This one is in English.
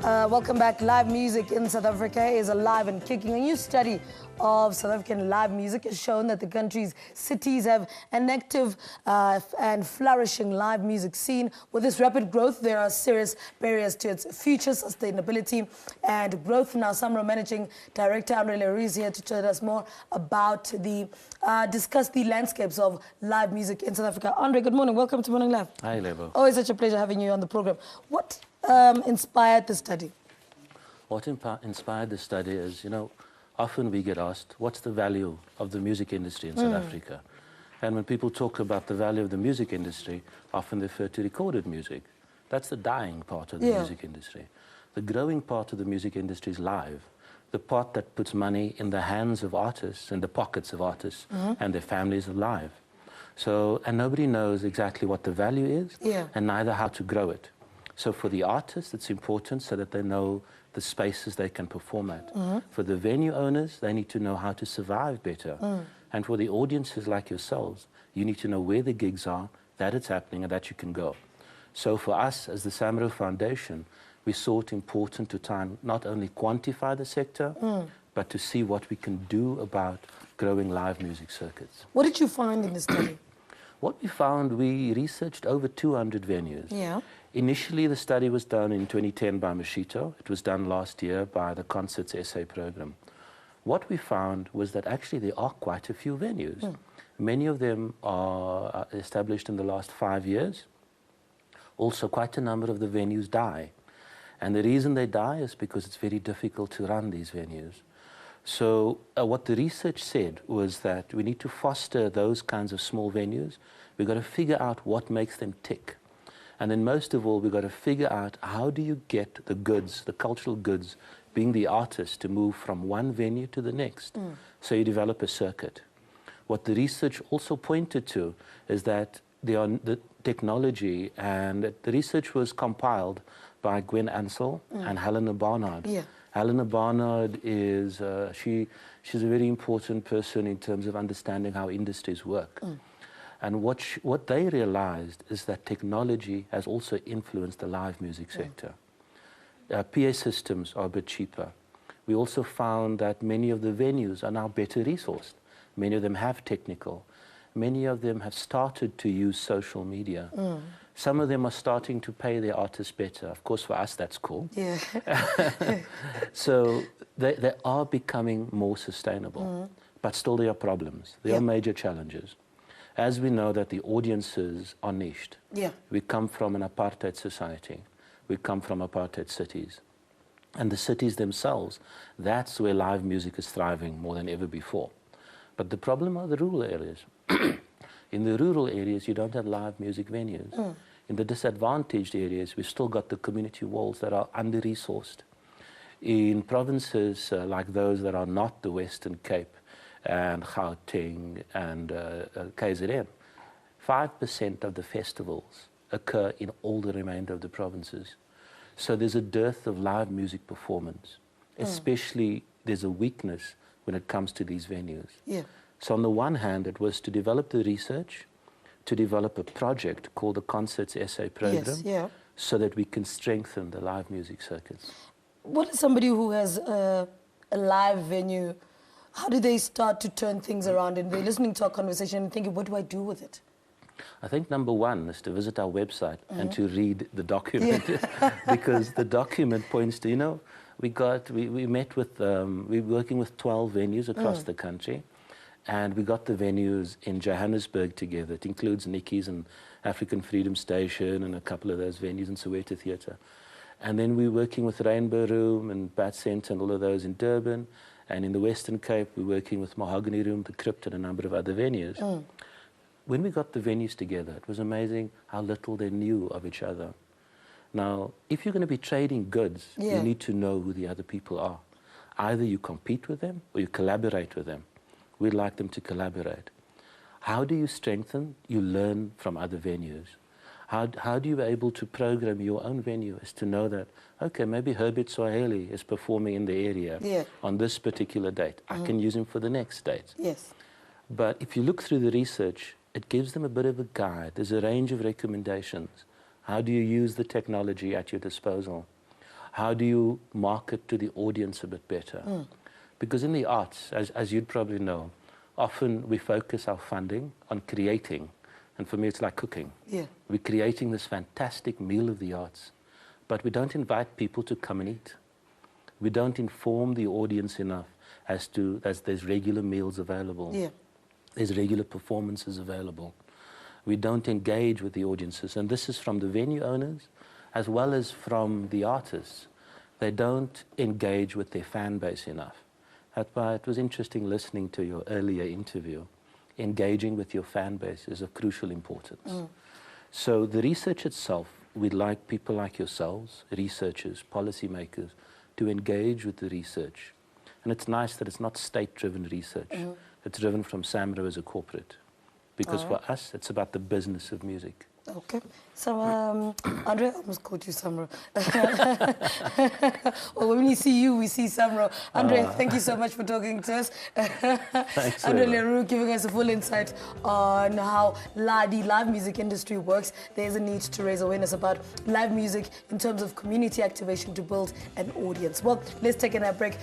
Welcome back. Live music in South Africa is alive and kicking. A new study of South African live music has shown that the country's cities have an active and flourishing live music scene. With this rapid growth, there are serious barriers to its future sustainability and growth. Now, SAMRO Managing Director Roux is here to tell us more about discuss the landscapes of live music in South Africa. Andre, good morning. Welcome to Morning Live. Hi, Lebo. Always such a pleasure having you on the program. What inspired the study? What inspired the study is, often we get asked, what's the value of the music industry in South Africa? And when people talk about the value of the music industry, often they refer to recorded music. That's the dying part of the music industry. The growing part of the music industry is live. The part that puts money in the hands of artists, in the pockets of artists, and their families are live. So, and nobody knows exactly what the value is, and neither how to grow it. So for the artists, it's important so that they know the spaces they can perform at. For the venue owners, they need to know how to survive better. And for the audiences like yourselves, you need to know where the gigs are, that it's happening, and that you can go. So for us, as the SAMRO Foundation, we saw it important to try and not only quantify the sector, but to see what we can do about growing live music circuits. What did you find in the study? What we found, we researched over 200 venues. Initially, the study was done in 2010 by Mashito. It was done last year by the Concerts SA program. What we found was that actually there are quite a few venues. Many of them are established in the last 5 years. Also, quite a number of the venues die. And the reason they die is because it's very difficult to run these venues. So what the research said was that we need to foster those kinds of small venues. We've got to figure out what makes them tick. And then most of all, we've got to figure out how do you get the goods, the cultural goods, being the artist, to move from one venue to the next. So you develop a circuit. What the research also pointed to is that the technology, and the research was compiled by Gwen Ansell and Helena Barnard. Helena Barnard is, she's a very important person in terms of understanding how industries work. And what they realized is that technology has also influenced the live music sector. PA systems are a bit cheaper. We also found that many of the venues are now better resourced. Many of them have technical. Many of them have started to use social media. Some of them are starting to pay their artists better. Of course, for us, that's cool. So they are becoming more sustainable. But still there are problems. There are major challenges. As we know that the audiences are niched. We come from an apartheid society. We come from apartheid cities. And the cities themselves, that's where live music is thriving more than ever before. But the problem are the rural areas. In the rural areas, you don't have live music venues. In the disadvantaged areas, we've still got the community walls that are under-resourced. In provinces like those that are not the Western Cape, and Gauteng and KZN, 5% of the festivals occur in all the remainder of the provinces. So there's a dearth of live music performance. Especially there's a weakness when it comes to these venues. So on the one hand, it was to develop the research, to develop a project called the Concerts SA program, so that we can strengthen the live music circuits. What is somebody who has a live venue? How do they start to turn things around? And they're listening to our conversation and thinking, what do I do with it? I think number one is to visit our website and to read the document. Because the document points to, we met with, we're working with 12 venues across the country. And we got the venues in Johannesburg together. It includes Nikki's and African Freedom Station and a couple of those venues in Soweto Theatre. And then we're working with Rainbow Room and Bat Centre and all of those in Durban. And in the Western Cape, we're working with Mahogany Room, the Crypt, and a number of other venues. When we got the venues together, it was amazing how little they knew of each other. Now, if you're going to be trading goods, you need to know who the other people are. Either you compete with them or you collaborate with them. We'd like them to collaborate. How do you strengthen? You learn from other venues. How do you be able to program your own venue is to know that, okay, maybe Herbert Swahili is performing in the area on this particular date. I can use him for the next date. But if you look through the research, it gives them a bit of a guide. There's a range of recommendations. How do you use the technology at your disposal? How do you market to the audience a bit better? Because in the arts, as you'd probably know, often we focus our funding on creating, and for me it's like cooking. Yeah. We're creating this fantastic meal of the arts, but we don't invite people to come and eat. We don't inform the audience enough as to there's regular meals available. Yeah. There's regular performances available. We don't engage with the audiences, and this is from the venue owners as well as from the artists. They don't engage with their fan base enough. That's why it was interesting listening to your earlier interview. Engaging with your fan base is of crucial importance. So the research itself, we'd like people like yourselves, researchers, policymakers, to engage with the research. And it's nice that it's not state-driven research. It's driven from SAMRO as a corporate. Because for us, it's about the business of music. Okay. So, Andre, I almost called you SAMRO. Well, when we see you, we see SAMRO. Andre, thank you so much for talking to us. Thanks, Andre Roux giving us a full insight on how the live music industry works. There is a need to raise awareness about live music in terms of community activation to build an audience. Well, let's take a break.